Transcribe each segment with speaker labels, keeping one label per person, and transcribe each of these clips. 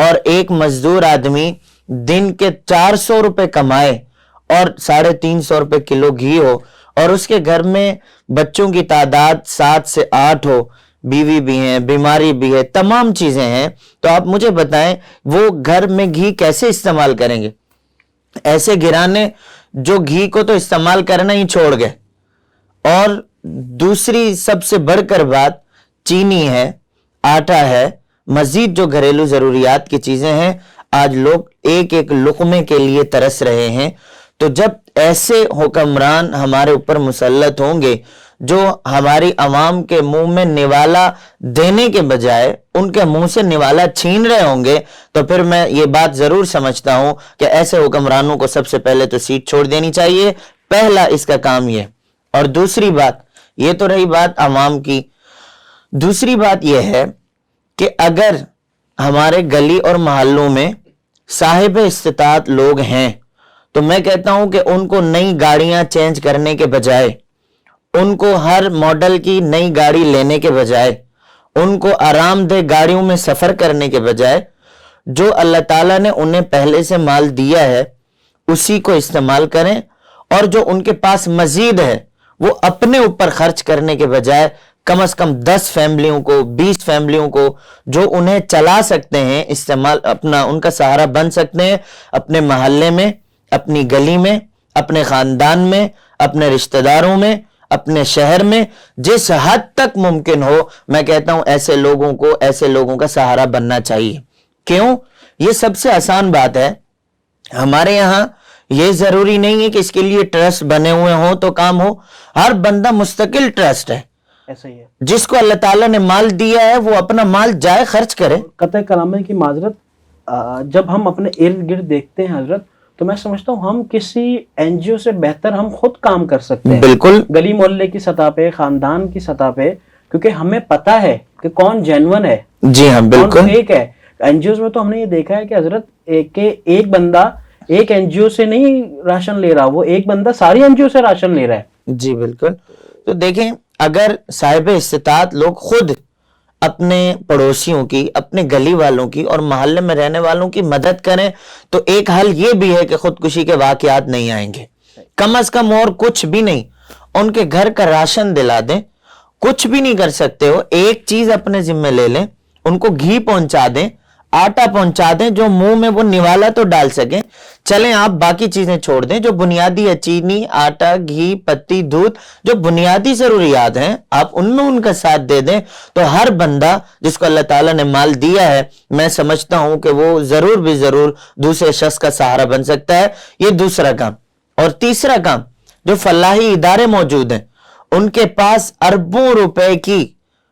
Speaker 1: اور ایک مزدور آدمی دن کے 400 روپے کمائے اور 350 روپے کلو گھی ہو اور اس کے گھر میں بچوں کی تعداد 7 سے 8 ہو, بیوی بھی ہیں, بیماری بھی ہے, تمام چیزیں ہیں, تو آپ مجھے بتائیں وہ گھر میں گھی کیسے استعمال کریں گے؟ ایسے گھرانے جو گھی کو تو استعمال کرنا ہی چھوڑ گئے. اور دوسری سب سے بڑھ کر بات چینی ہے, آٹا ہے, مزید جو گھریلو ضروریات کی چیزیں ہیں, آج لوگ ایک ایک لقمے کے لیے ترس رہے ہیں. تو جب ایسے حکمران ہمارے اوپر مسلط ہوں گے جو ہماری عوام کے منہ میں نوالا دینے کے بجائے ان کے منہ سے نوالا چھین رہے ہوں گے, تو پھر میں یہ بات ضرور سمجھتا ہوں کہ ایسے حکمرانوں کو سب سے پہلے تو سیٹ چھوڑ دینی چاہیے. پہلا اس کا کام یہ. اور دوسری بات, یہ تو رہی بات عوام کی, دوسری بات یہ ہے کہ اگر ہمارے گلی اور محلوں میں صاحب استطاعت لوگ ہیں تو میں کہتا ہوں کہ ان کو نئی گاڑیاں چینج کرنے کے بجائے, ان کو ہر ماڈل کی نئی گاڑی لینے کے بجائے, ان کو آرام دہ گاڑیوں میں سفر کرنے کے بجائے, جو اللہ تعالیٰ نے انہیں پہلے سے مال دیا ہے اسی کو استعمال کریں. اور جو ان کے پاس مزید ہے وہ اپنے اوپر خرچ کرنے کے بجائے کم از کم 10 فیملیوں کو, 20 فیملیوں کو جو انہیں چلا سکتے ہیں, استعمال اپنا ان کا سہارا بن سکتے ہیں, اپنے محلے میں, اپنی گلی میں, اپنے خاندان میں, اپنے رشتہ داروں میں, اپنے شہر میں, جس حد تک ممکن ہو میں کہتا ہوں ایسے لوگوں کا سہارا بننا چاہیے. کیوں؟ یہ سب سے آسان بات ہے. ہمارے یہاں یہ ضروری نہیں ہے کہ اس کے لیے ٹرسٹ بنے ہوئے ہوں تو کام ہو. ہر بندہ مستقل ٹرسٹ ہے.
Speaker 2: ایسا ہی ہے.
Speaker 1: جس کو اللہ تعالیٰ نے مال دیا ہے وہ اپنا مال جائے خرچ کرے.
Speaker 2: قطع کلام کی معذرت, جب ہم اپنے ارد گرد دیکھتے ہیں حضرت تو میں سمجھتا ہوں ہم کسی این جی او سے بہتر ہم خود کام کر سکتے ہیں.
Speaker 1: بالکل.
Speaker 2: گلی محلے کی سطح پہ, خاندان کی سطح پہ, کیونکہ ہمیں پتا ہے کہ کون جینون ہے,
Speaker 1: جی ہاں بالکل,
Speaker 2: کون فیک ہے. این جی اوز میں تو ہم نے یہ دیکھا ہے کہ حضرت ایک بندہ ایک این جی او سے نہیں راشن لے رہا, وہ ایک بندہ ساری این جی او سے راشن لے رہا ہے.
Speaker 1: جی بالکل. تو دیکھیں اگر صاحب استطاعت لوگ خود اپنے پڑوسیوں کی, اپنے گلی والوں کی اور محلے میں رہنے والوں کی مدد کریں تو ایک حل یہ بھی ہے کہ خودکشی کے واقعات نہیں آئیں گے. کم از کم اور کچھ بھی نہیں, ان کے گھر کا راشن دلا دیں. کچھ بھی نہیں کر سکتے ہو, ایک چیز اپنے ذمہ لے لیں, ان کو گھی پہنچا دیں, آٹا پہنچا دیں, جو منہ میں وہ نوالا تو ڈال سکیں. چلیں آپ باقی چیزیں چھوڑ دیں, جو بنیادی ہے چینی, آٹا, گھی, پتی, دودھ, جو بنیادی ضروریات ہیں آپ ان میں ان کا ساتھ دے دیں. تو ہر بندہ جس کو اللہ تعالیٰ نے مال دیا ہے میں سمجھتا ہوں کہ وہ ضرور بھی ضرور دوسرے شخص کا سہارا بن سکتا ہے. یہ دوسرا کام. اور تیسرا کام, جو فلاحی ادارے موجود ہیں ان کے پاس اربوں روپے کی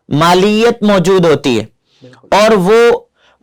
Speaker 1: مالیت موجود ہوتی ہے اور وہ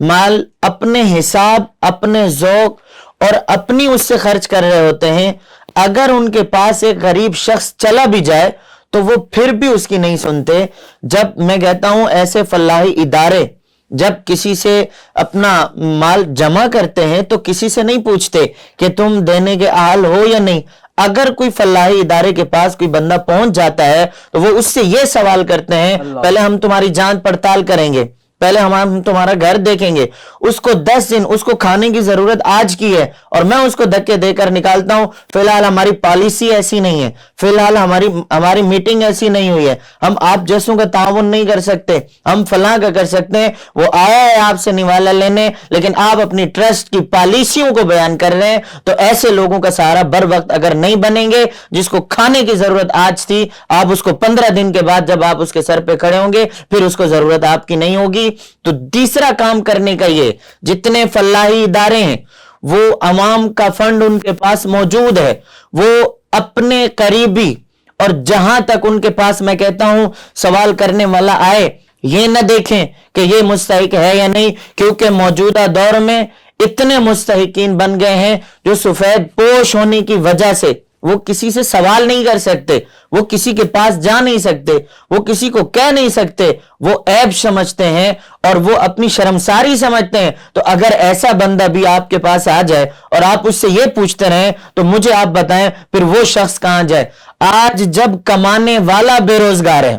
Speaker 1: مال اپنے حساب, اپنے ذوق اور اپنی اس سے خرچ کر رہے ہوتے ہیں. اگر ان کے پاس ایک غریب شخص چلا بھی جائے تو وہ پھر بھی اس کی نہیں سنتے. جب میں کہتا ہوں ایسے فلاحی ادارے جب کسی سے اپنا مال جمع کرتے ہیں تو کسی سے نہیں پوچھتے کہ تم دینے کے اہل ہو یا نہیں. اگر کوئی فلاحی ادارے کے پاس کوئی بندہ پہنچ جاتا ہے تو وہ اس سے یہ سوال کرتے ہیں, پہلے ہم تمہاری جانچ پڑتال کریں گے, پہلے ہم تمہارا گھر دیکھیں گے, اس کو 10 دن اس کو کھانے کی ضرورت آج کی ہے اور میں اس کو دھکے دے کر نکالتا ہوں, فی الحال ہماری پالیسی ایسی نہیں ہے, فی الحال ہماری میٹنگ ایسی نہیں ہوئی ہے, ہم آپ جیسوں کا تعاون نہیں کر سکتے, ہم فلاں کا کر سکتے ہیں. وہ آیا ہے آپ سے نوالا لینے لیکن آپ اپنی ٹرسٹ کی پالیسیوں کو بیان کر رہے ہیں. تو ایسے لوگوں کا سہارا بر وقت اگر نہیں بنیں گے, جس کو کھانے کی ضرورت آج تھی آپ اس کو 15 دن کے بعد جب آپ اس کے سر پہ کھڑے ہوں گے پھر اس کو ضرورت آپ کی نہیں ہوگی. تو تیسرا کام کرنے کا یہ, جتنے فلاحی ادارے ہیں وہ عوام کا فنڈ ان کے پاس موجود ہے, وہ اپنے قریبی اور جہاں تک ان کے پاس میں کہتا ہوں سوال کرنے والا آئے یہ نہ دیکھیں کہ یہ مستحق ہے یا نہیں, کیونکہ موجودہ دور میں اتنے مستحقین بن گئے ہیں جو سفید پوش ہونے کی وجہ سے وہ کسی سے سوال نہیں کر سکتے, وہ کسی کے پاس جا نہیں سکتے, وہ کسی کو کہہ نہیں سکتے, وہ عیب سمجھتے ہیں اور وہ اپنی شرمساری سمجھتے ہیں. تو اگر ایسا بندہ بھی آپ کے پاس آ جائے اور آپ اس سے یہ پوچھتے رہیں تو مجھے آپ بتائیں پھر وہ شخص کہاں جائے. آج جب کمانے والا بے روزگار ہے,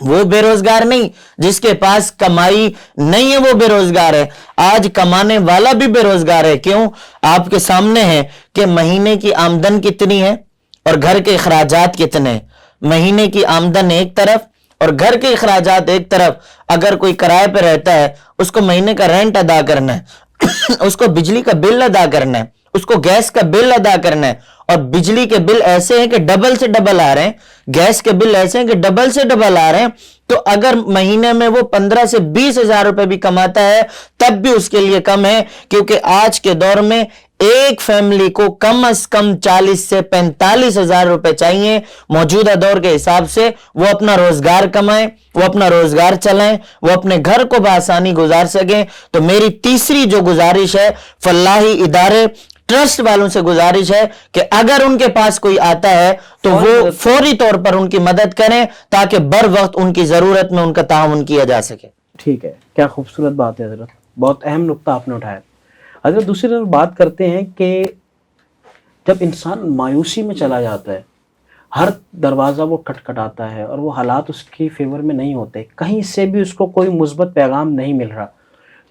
Speaker 1: وہ بے روزگار نہیں جس کے پاس کمائی نہیں ہے وہ بے روزگار ہے، آج کمانے والا بھی بے روزگار ہے۔ کیوں؟ آپ کے سامنے ہے کہ مہینے کی آمدن کتنی ہے اور گھر کے اخراجات کتنے ہیں۔ مہینے کی آمدن ایک طرف اور گھر کے اخراجات ایک طرف۔ اگر کوئی کرائے پہ رہتا ہے، اس کو مہینے کا رینٹ ادا کرنا ہے، اس کو بجلی کا بل ادا کرنا ہے، اس کو گیس کا بل ادا کرنا ہے، اور بجلی کے بل ایسے ہیں کہ ڈبل سے ڈبل آ رہے ہیں، گیس کے بل ایسے ہیں کہ ڈبل سے ڈبل آ رہے ہیں، تو اگر مہینے میں وہ 15 سے 20 ہزار روپے بھی کماتا ہے تب بھی اس کے لیے کم ہے، کیونکہ آج کے دور میں ایک فیملی کو کم از کم 40 سے 45 ہزار روپے چاہیے موجودہ دور کے حساب سے، وہ اپنا روزگار کمائیں، وہ اپنا روزگار چلائیں، وہ اپنے گھر کو بآسانی گزار سکیں۔ تو میری تیسری جو گزارش ہے، فلاحی ادارے ٹرسٹ والوں سے گزارش ہے کہ اگر ان کے پاس کوئی آتا ہے تو وہ فوری طور پر ان کی مدد کریں تاکہ بر وقت ان کی ضرورت میں ان کا تعاون کیا جا سکے۔
Speaker 2: ٹھیک ہے، کیا خوبصورت بات ہے حضرت، بہت اہم نقطہ آپ نے اٹھایا۔ حضرت دوسری طرف بات کرتے ہیں کہ جب انسان مایوسی میں چلا جاتا ہے، ہر دروازہ وہ کھٹکھٹاتا ہے اور وہ حالات اس کی فیور میں نہیں ہوتے، کہیں سے بھی اس کو کوئی مثبت پیغام نہیں مل رہا،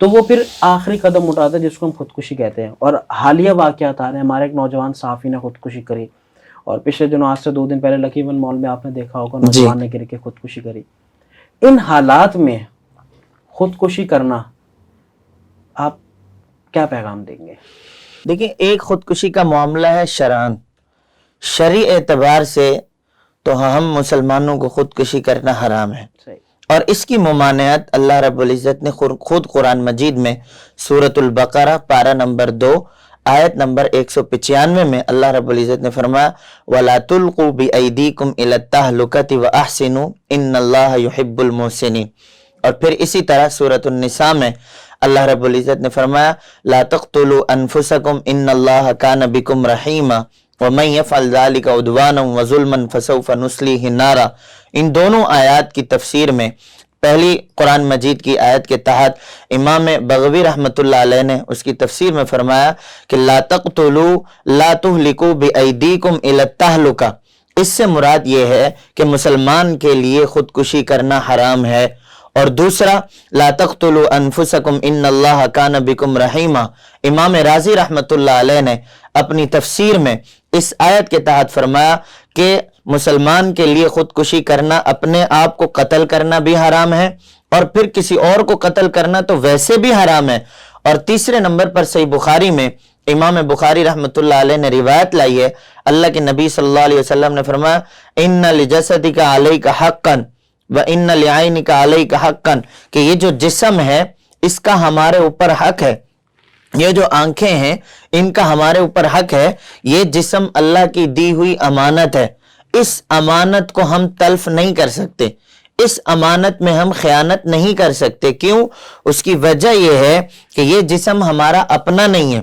Speaker 2: تو وہ پھر آخری قدم اٹھاتا ہے جس کو ہم خودکشی کہتے ہیں۔ اور حالیہ واقعات آ رہے ہیں، ہمارے ایک نوجوان صحافی نے خودکشی کری، اور پچھلے دنوں آج سے 2 دن پہلے لکی ون مال میں آپ نے دیکھا ہوگا نوجوان نے گر کے خودکشی کری۔ ان حالات میں خودکشی کرنا، آپ کیا پیغام دیں گے؟
Speaker 1: دیکھیں، ایک خودکشی کا معاملہ ہے شرعاً، شرعی اعتبار سے تو ہم مسلمانوں کو خودکشی کرنا حرام ہے، اور اس کی ممانعت اللہ رب العزت نے خود قرآن مجید میں سورۃ البقرہ پارہ نمبر 2 آیت نمبر 195 میں اللہ رب العزت نے فرمایا وَلَا تُلْقُوا بِأَيْدِيكُمْ إِلَى التَّهْلُكَةِ وَأَحْسِنُوا إِنَّ اللَّهَ يُحِبُّ الْمُحْسِنِينَ۔ اور پھر اسی طرح سورۃ النساء میں اللہ رب العزت نے فرمایا لَا تَقْتُلُوا أَنفُسَكُمْ إِنَّ اللَّهَ كَانَ بِكُمْ رَحِيمًا وَمَنْ يَفْعَلْ ذَلِكَ عُدْوَانًا وَظُلْمًا فَسَوْفَ نُصْلِيهِ نَارًا۔ ان دونوں آیات کی تفسیر میں پہلی قرآن مجید کی آیت کے تحت امام بغوی رحمۃ اللہ علیہ نے اس کی تفسیر میں فرمایا کہ لا تقتلوا لا تہلکوا بأیدیکم الی التہلکہ، اس سے مراد یہ ہے کہ مسلمان کے لیے خودکشی کرنا حرام ہے۔ اور دوسرا لا تقتلوا انفسکم ان اللہ کان بکم رحیما، امام رازی رحمۃ اللہ علیہ نے اپنی تفسیر میں اس آیت کے تحت فرمایا کہ مسلمان کے لیے خودکشی کرنا اپنے آپ کو قتل کرنا بھی حرام ہے، اور پھر کسی اور کو قتل کرنا تو ویسے بھی حرام ہے۔ اور تیسرے نمبر پر صحیح بخاری میں امام بخاری رحمۃ اللہ علیہ نے روایت لائی ہے، اللہ کے نبی صلی اللہ علیہ وسلم نے فرمایا ان لجسدک علیک حقا وان لعینک علیک حقا، کہ یہ جو جسم ہے اس کا ہمارے اوپر حق ہے، یہ جو آنکھیں ہیں ان کا ہمارے اوپر حق ہے، یہ جسم اللہ کی دی ہوئی امانت ہے، اس امانت کو ہم تلف نہیں کر سکتے، اس امانت میں ہم خیانت نہیں کر سکتے۔ کیوں؟ اس کی وجہ یہ ہے کہ یہ جسم ہمارا اپنا نہیں ہے،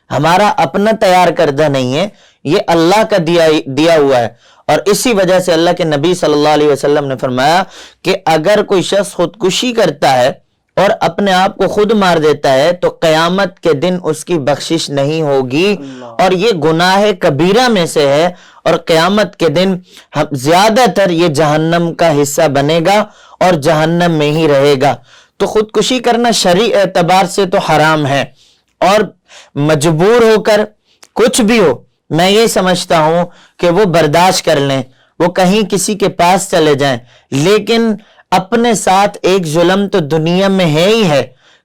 Speaker 1: ہمارا اپنا تیار کردہ نہیں ہے، یہ اللہ کا دیا ہوا ہے۔ اور اسی وجہ سے اللہ کے نبی صلی اللہ علیہ وسلم نے فرمایا کہ اگر کوئی شخص خودکشی کرتا ہے اور اپنے آپ کو خود مار دیتا ہے تو قیامت کے دن اس کی بخشش نہیں ہوگی، اور یہ گناہ کبیرہ میں سے ہے، اور قیامت کے دن زیادہ تر یہ جہنم کا حصہ بنے گا اور جہنم میں ہی رہے گا۔ تو خودکشی کرنا شرعی اعتبار سے تو حرام ہے، اور مجبور ہو کر کچھ بھی ہو میں یہ سمجھتا ہوں کہ وہ برداشت کر لیں، وہ کہیں کسی کے پاس چلے جائیں، لیکن اپنے ساتھ ایک ظلم تو دنیا میں ہے ہی ہے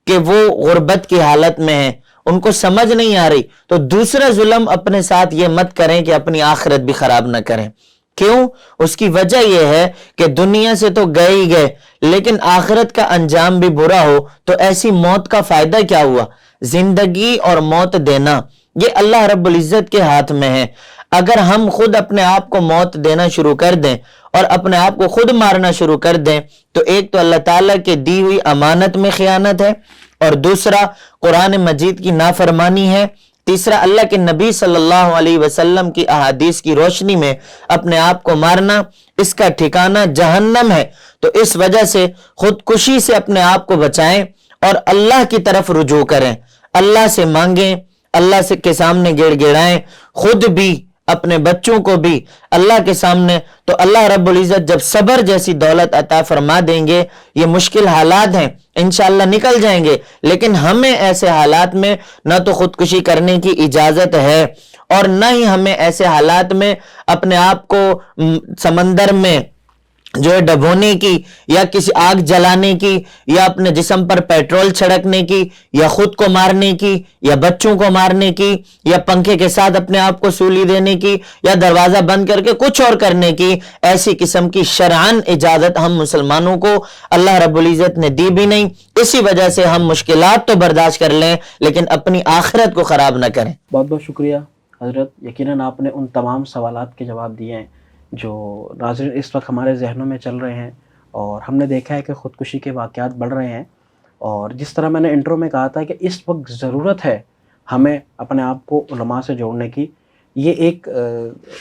Speaker 1: کہ وہ غربت کی حالت میں ہیں، ان کو سمجھ نہیں آ رہی، تو دوسرا ظلم اپنے ساتھ یہ مت کریں کہ اپنی آخرت بھی خراب نہ کریں۔ کیوں؟ اس کی وجہ یہ ہے کہ دنیا سے تو گئے ہی گئے، لیکن آخرت کا انجام بھی برا ہو تو ایسی موت کا فائدہ کیا ہوا؟ زندگی اور موت دینا یہ اللہ رب العزت کے ہاتھ میں ہے۔ اگر ہم خود اپنے آپ کو موت دینا شروع کر دیں اور اپنے آپ کو خود مارنا شروع کر دیں تو ایک تو اللہ تعالیٰ کے دی ہوئی امانت میں خیانت ہے، اور دوسرا قرآن مجید کی نافرمانی ہے، تیسرا اللہ کے نبی صلی اللہ علیہ وسلم کی احادیث کی روشنی میں اپنے آپ کو مارنا، اس کا ٹھکانہ جہنم ہے۔ تو اس وجہ سے خودکشی سے اپنے آپ کو بچائیں اور اللہ کی طرف رجوع کریں، اللہ سے مانگیں، اللہ سے کے سامنے گڑ گڑائیں، خود بھی اپنے بچوں کو بھی اللہ کے سامنے، تو اللہ رب العزت جب صبر جیسی دولت عطا فرما دیں گے. یہ مشکل حالات ہیں، انشاءاللہ نکل جائیں گے، لیکن ہمیں ایسے حالات میں نہ تو خودکشی کرنے کی اجازت ہے، اور نہ ہی ہمیں ایسے حالات میں اپنے آپ کو سمندر میں جو ہے ڈبونے کی، یا کسی آگ جلانے کی، یا اپنے جسم پر پیٹرول چھڑکنے کی، یا خود کو مارنے کی، یا بچوں کو مارنے کی، یا پنکھے کے ساتھ اپنے آپ کو سولی دینے کی، یا دروازہ بند کر کے کچھ اور کرنے کی. ایسی قسم کی شرعاً اجازت ہم مسلمانوں کو اللہ رب العزت نے دی بھی نہیں. اسی وجہ سے ہم مشکلات تو برداشت کر لیں، لیکن اپنی آخرت کو خراب نہ کریں.
Speaker 2: بہت بہت شکریہ حضرت. یقیناً آپ نے ان تمام سوالات کے جواب دیے ہیں جو ناظرین اس وقت ہمارے ذہنوں میں چل رہے ہیں، اور ہم نے دیکھا ہے کہ خودکشی کے واقعات بڑھ رہے ہیں، اور جس طرح میں نے انٹرو میں کہا تھا کہ اس وقت ضرورت ہے ہمیں اپنے آپ کو علماء سے جوڑنے کی. یہ ایک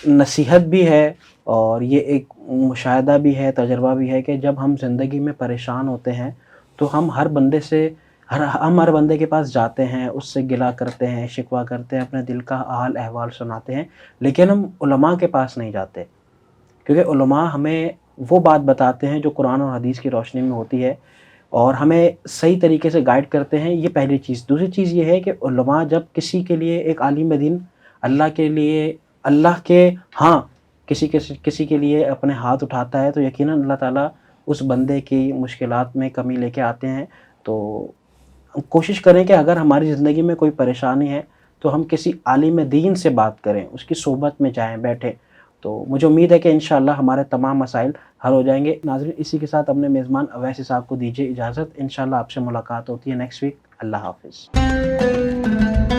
Speaker 2: نصیحت بھی ہے، اور یہ ایک مشاہدہ بھی ہے، تجربہ بھی ہے کہ جب ہم زندگی میں پریشان ہوتے ہیں تو ہم ہر بندے کے پاس جاتے ہیں، اس سے گلہ کرتے ہیں، شکوہ کرتے ہیں، اپنے دل کا حال احوال سناتے ہیں، لیکن ہم علماء کے پاس نہیں جاتے، کیونکہ علماء ہمیں وہ بات بتاتے ہیں جو قرآن اور حدیث کی روشنی میں ہوتی ہے، اور ہمیں صحیح طریقے سے گائیڈ کرتے ہیں. یہ پہلی چیز. دوسری چیز یہ ہے کہ علماء جب کسی کے لیے، ایک عالم دین اللہ کے لیے، اللہ کے ہاں کسی کے لیے اپنے ہاتھ اٹھاتا ہے تو یقیناً اللہ تعالیٰ اس بندے کی مشکلات میں کمی لے کے آتے ہیں. تو کوشش کریں کہ اگر ہماری زندگی میں کوئی پریشانی ہے تو ہم کسی عالم دین سے بات کریں، اس کی صحبت میں جائیں، بیٹھیں. تو مجھے امید ہے کہ انشاءاللہ ہمارے تمام مسائل حل ہو جائیں گے. ناظرین، اسی کے ساتھ اپنے میزبان اویس صاحب کو دیجیے اجازت. انشاءاللہ آپ سے ملاقات ہوتی ہے نیکسٹ ویک. اللہ حافظ.